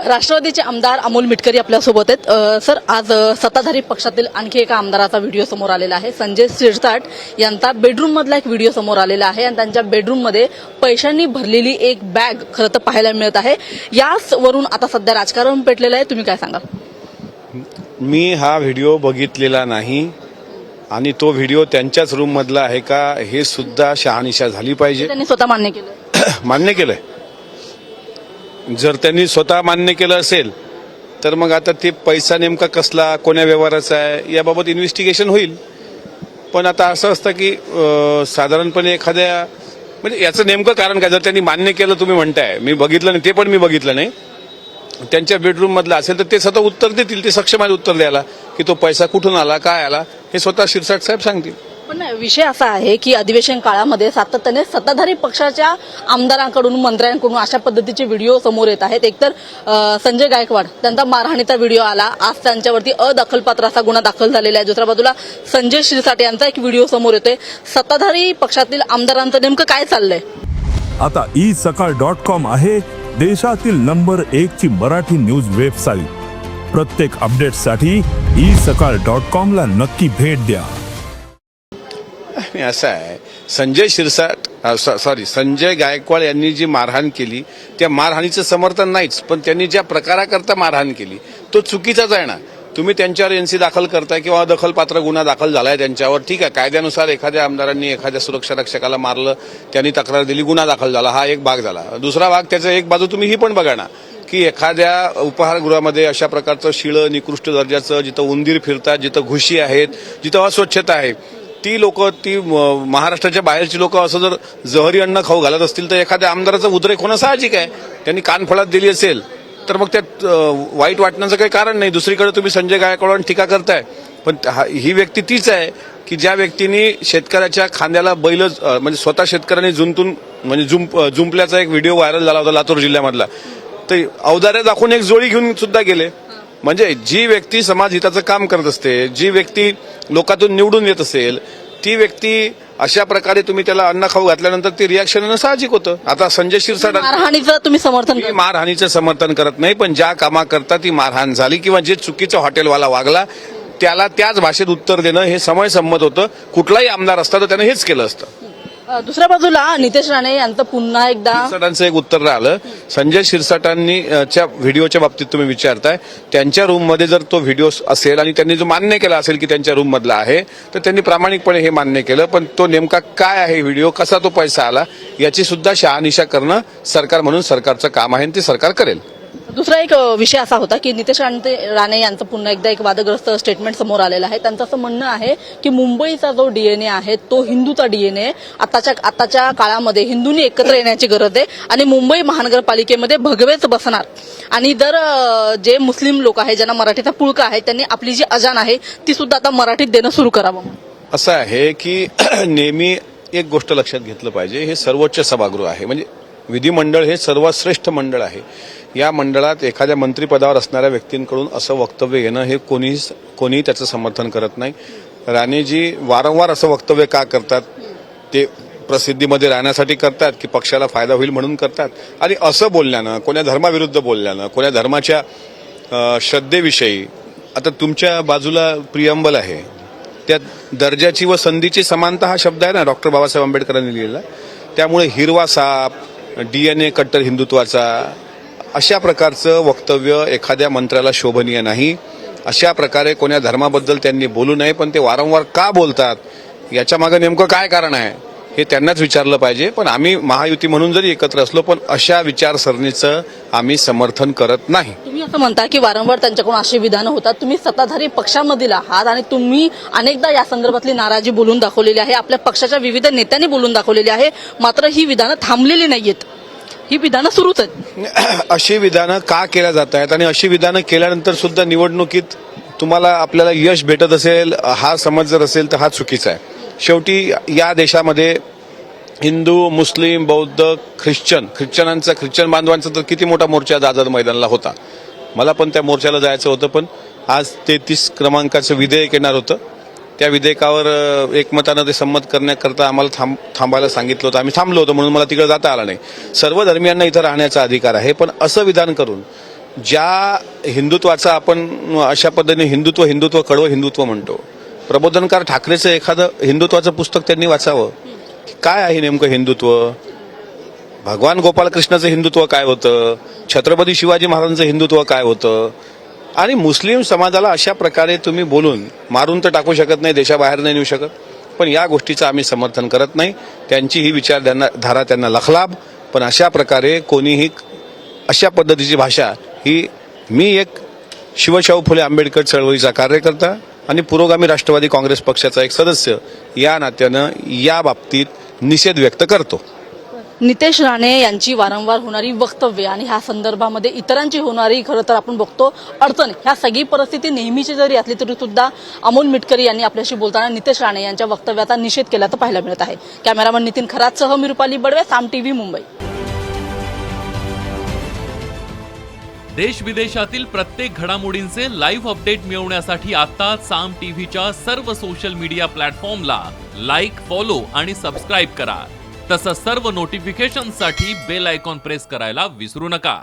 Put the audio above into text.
राष्ट्रवादीचे आमदार अमोल मिटकरी आपल्यासोबत आहेत। सर, आज सत्ताधारी पक्षातील आणखी एका आमदाराचा व्हिडिओ समोर आलेला आहे। संजय शिरसाट यांचा बेडरूम मधला एक व्हिडिओ समोर आलेला आहे आणि त्यांच्या बेडरूम मध्ये पैशांनी भरलेली एक बॅग खरं तर पाहायला मिळत आहे। यावरून आता सध्या राजकारण पेटलेलं आहे, तुम्ही काय सांगाल? मी हा व्हिडिओ बघितलेला नाही आणि तो व्हिडिओ त्यांच्याच रूम मधला आहे का हे सुद्धा शहानिशा झाली पाहिजे। त्यांनी स्वतः मान्य केलं मान्य केलंय। जर त्यांनी स्वतः मान्य केलं असेल तर मग आता ते पैसा नेमका कसला, कोण्या व्यवहाराचा आहे याबाबत इन्व्हेस्टिगेशन होईल। पण आता असं असतं की साधारणपणे एखाद्या म्हणजे याचं नेमकं कारण काय, जर त्यांनी मान्य केलं तुम्ही म्हणताय, मी बघितलं नाही, ते पण मी बघितलं नाही, त्यांच्या बेडरूम मधला असेल तर ते स्वतः उत्तर देतील, ते सक्षम आहेत उत्तर द्यायला की तो पैसा कुठून आला, काय आला, हे स्वतः शिरसाट साहेब सांगतील। पण विषय असा आहे की अधिवेशन काळामध्ये सातत्याने सत्ताधारी पक्षाच्या आमदारांकडून, मंत्र्यांकडून अशा पद्धतीचे व्हिडिओ समोर येत आहेत। एकतर संजय गायकवाड त्यांचा मारहाणीचा व्हिडिओ आला, आज त्यांच्यावरती अदखलपात्र असा गुन्हा दाखल झालेला आहे। दुसऱ्या बाजूला संजय शिरसाट यांचा एक व्हिडिओ समोर येतोय। सत्ताधारी पक्षातील आमदारांचं नेमकं काय चाललंय? आता isakal.com आहे देशातील नंबर 1 ची मराठी न्यूज वेबसाईट। प्रत्येक अपडेटसाठी isakal.com ला नक्की भेट द्या। असं आहे, संजय गायकवाड यांनी जी मारहाण केली त्या मारहाणीचं समर्थन नाहीच, पण त्यांनी ज्या प्रकाराकरता मारहाण केली तो चुकीचाच आहे ना। तुम्ही त्यांच्यावर एनसी दाखल करताय किंवा दखलपात्र गुन्हा दाखल झालाय त्यांच्यावर, ठीक आहे, कायद्यानुसार एखाद्या आमदारांनी एखाद्या सुरक्षा रक्षकाला मारलं, त्यांनी तक्रार दिली, गुन्हा दाखल झाला, हा एक भाग झाला। दुसरा भाग, त्याचा एक बाजू तुम्ही ही पण बघा ना की एखाद्या उपहारगृहामध्ये अशा प्रकारचं शिळं निकृष्ट दर्जाचं, जिथं उंदीर फिरतात, जिथं घुशी आहेत, जिथं अस्वच्छता आहे, ती लोक, ती महाराष्ट्राच्या बाहेरची लोक असं जर जहरी अन्न खाऊ घालत असतील तर एखाद्या आमदाराचं उद्रेक होणं साहजिक आहे। त्यांनी कानफळात दिली असेल तर मग त्यात वाईट वाटण्याचं काही कारण नाही। दुसरीकडे तुम्ही संजय गायकवाड टीका करताय, पण ही व्यक्ती तीच आहे की ज्या व्यक्तीने शेतकऱ्याच्या खांद्याला बैल, म्हणजे स्वतः शेतकऱ्यांनी जुंतून म्हणजे जुंपल्याचा एक व्हिडिओ व्हायरल झाला होता लातूर जिल्ह्यामधला, तर औदार्य दाखवून एक जोडी घेऊन सुद्धा गेले। म्हणजे जी व्यक्ती समाज हिताचं काम करत असते, जी व्यक्ती लोकातून निवडून येत असेल, ती व्यक्ती अशा प्रकारे तुम्ही त्याला अन्न खाऊ घातल्यानंतर ती रिॲक्शन येणं साहजिक होतं। आता संजय शिरसाट, मारहाणीचं तुम्ही समर्थन करता? मारहाणीचं समर्थन करत नाही, पण ज्या कामाकरता ती मारहाण झाली किंवा जे चुकीचं हॉटेलवाला वागला त्याला त्याच भाषेत उत्तर देणं हे समयसंमत होतं। कुठलाही आमदार असता तर त्यानं हेच केलं असतं। दुसऱ्या बाजूला नितेश राणे यांचं पुन्हा एकदा शिरसाटांचं एक उत्तर राहिलं। संजय शिरसाटांनी च्या व्हिडिओच्या बाबतीत तुम्ही विचारताय, त्यांच्या रूम मध्ये जर तो व्हिडिओ असेल आणि त्यांनी जो मान्य केला असेल की त्यांच्या रूम मधला आहे, तर त्यांनी प्रामाणिकपणे हे मान्य केलं, पण तो नेमका काय आहे व्हिडिओ, कसा तो पैसा आला, याची सुद्धा शहानिशा करणं सरकार म्हणून सरकारचं काम आहे आणि ते सरकार करेल। दुसरा एक विषय असा होता की नितेश राणे यांचं पुन्हा एकदा एक वादग्रस्त स्टेटमेंट समोर आलेलं आहे। त्यांचं असं म्हणणं आहे की मुंबईचा जो डीएनए आहे तो हिंदूचा डीएनए, आताच्या काळामध्ये हिंदूंनी एकत्र येण्याची गरज आहे आणि मुंबई महानगरपालिकेमध्ये भगवेच बसणार आणि जर जे मुस्लिम लोक आहेत, ज्यांना मराठीचा पुळका आहे, त्यांनी आपली जी अजान आहे ती सुद्धा आता मराठीत देणं सुरू करावं। असं आहे की नेहमी एक गोष्ट लक्षात घेतलं पाहिजे, हे सर्वोच्च सभागृह आहे, म्हणजे विधिमंडळ हे सर्वात श्रेष्ठ मंडळ आहे। या मंडळात एखाद्या मंत्रिपदावर असणाऱ्या व्यक्तींकडून असं वक्तव्य येणं हे कोणीही त्याचं समर्थन करत नाही। राणेजी वारंवार असं वक्तव्य का करतात, ते प्रसिद्धीमध्ये राहण्यासाठी करतात की पक्षाला फायदा होईल म्हणून करतात? आणि असं बोलल्यानं, कोण्या धर्माविरुद्ध बोलल्यानं, कोण्या धर्माच्या श्रद्धेविषयी, आता तुमच्या बाजूला प्रियंबल आहे, त्यात दर्जाची व संधीची समानता हा शब्द आहे ना, डॉक्टर बाबासाहेब आंबेडकरांनी लिहिलेला। त्यामुळे हिरवा साप, डीएनए कट्टर हिंदुत्वाचा, अशा प्रकारचं वक्तव्य एखाद्या मंत्र्याला शोभनीय नाही। अशा प्रकारे कोण्या धर्माबद्दल त्यांनी बोलू नये, पण ते वारंवार का बोलतात याच्या मागे नेमकं काय कारण आहे हे त्यांनाच विचारलं पाहिजे। पण आम्ही महायुती म्हणून जरी एकत्र असलो, पण अशा विचारसरणीचं आम्ही समर्थन करत नाही। तुम्ही असं म्हणता की वारंवार त्यांच्याकडून अशी विधानं होतात, तुम्ही सत्ताधारी पक्षामधील आहात आणि तुम्ही अनेकदा या संदर्भातली नाराजी बोलून दाखवलेली आहे, आपल्या पक्षाच्या विविध नेत्यांनी बोलून दाखवलेली आहे, मात्र ही विधानं थांबलेली नाहीयेत, ही विधानं सुरूच आहेत। अशी विधानं का केल्या जात आहेत आणि अशी विधानं केल्यानंतर सुद्धा निवडणुकीत तुम्हाला आपल्याला यश भेटत असेल, हा समज जर असेल तर हा चुकीचा आहे। शेवटी या देशामध्ये हिंदू, मुस्लिम, बौद्ध, ख्रिश्चन बांधवांचा तर किती मोठा मोर्चा आझाद मैदानाला होता। मला पण त्या मोर्चाला जायचं होतं, पण आज 33 क्रमांकाचं विधेयक येणार होतं, त्या विधेयकावर एकमतानं ते संमत करण्याकरता आम्हाला थांबायला सांगितलं होतं, आम्ही थांबलो होतो, म्हणून मला तिकडे जाता आलं नाही। सर्व धर्मियांना इथं राहण्याचा अधिकार आहे, पण असं विधान करून ज्या हिंदुत्वाचा आपण अशा पद्धतीने हिंदुत्व कडवं हिंदुत्व म्हणतो, प्रबोधनकार ठाकरेचं एखादं हिंदुत्वाचं पुस्तक त्यांनी वाचावं. काय आहे नेमकं हिंदुत्व? भगवान गोपालकृष्णाचं हिंदुत्व काय होतं? छत्रपती शिवाजी महाराजांचं हिंदुत्व काय होतं? आणि मुस्लिम समाजाला अशा प्रकारे तुम्ही बोलून मारून तर टाकू शकत नाही, देशाबाहेर नाही नेऊ शकत, पण या गोष्टीचं आम्ही समर्थन करत नाही. त्यांची ही विचारधारा त्यांना लखलाभ, पण अशा प्रकारे कोणीही अशा पद्धतीची भाषा ही, मी एक शिवशाहू फुले आंबेडकर चळवळीचा कार्यकर्ता आणि पुरोगामी राष्ट्रवादी काँग्रेस पक्षाचा एक सदस्य या नात्यानं या बाबतीत निषेध व्यक्त करतो. नितेश राणे यांची वारंवार होणारी वक्तव्य आणि ह्या संदर्भामध्ये इतरांची होणारी खरं तर आपण बघतो अडचण, ह्या सगळी परिस्थिती नेहमीची जरी असली तरी सुद्धा अमोल मिटकरी यांनी आपल्याशी बोलताना नितेश राणे यांच्या वक्तव्याचा निषेध केल्याचं पाहायला मिळत आहे. कॅमेरामन नितीन खरातसह मी रुपाली बडवे, साम टीव्ही, मुंबई. देश विदेशातील प्रत्येक घडामोडींचे लाईव्ह अपडेट मिळवण्यासाठी आता साम टीव्हीच्या सर्व सोशल मीडिया प्लॅटफॉर्मला लाईक, फॉलो आणि सबस्क्राईब करा. तसंच सर्व नोटिफिकेशनसाठी बेल आयकॉन प्रेस करायला विसरू नका.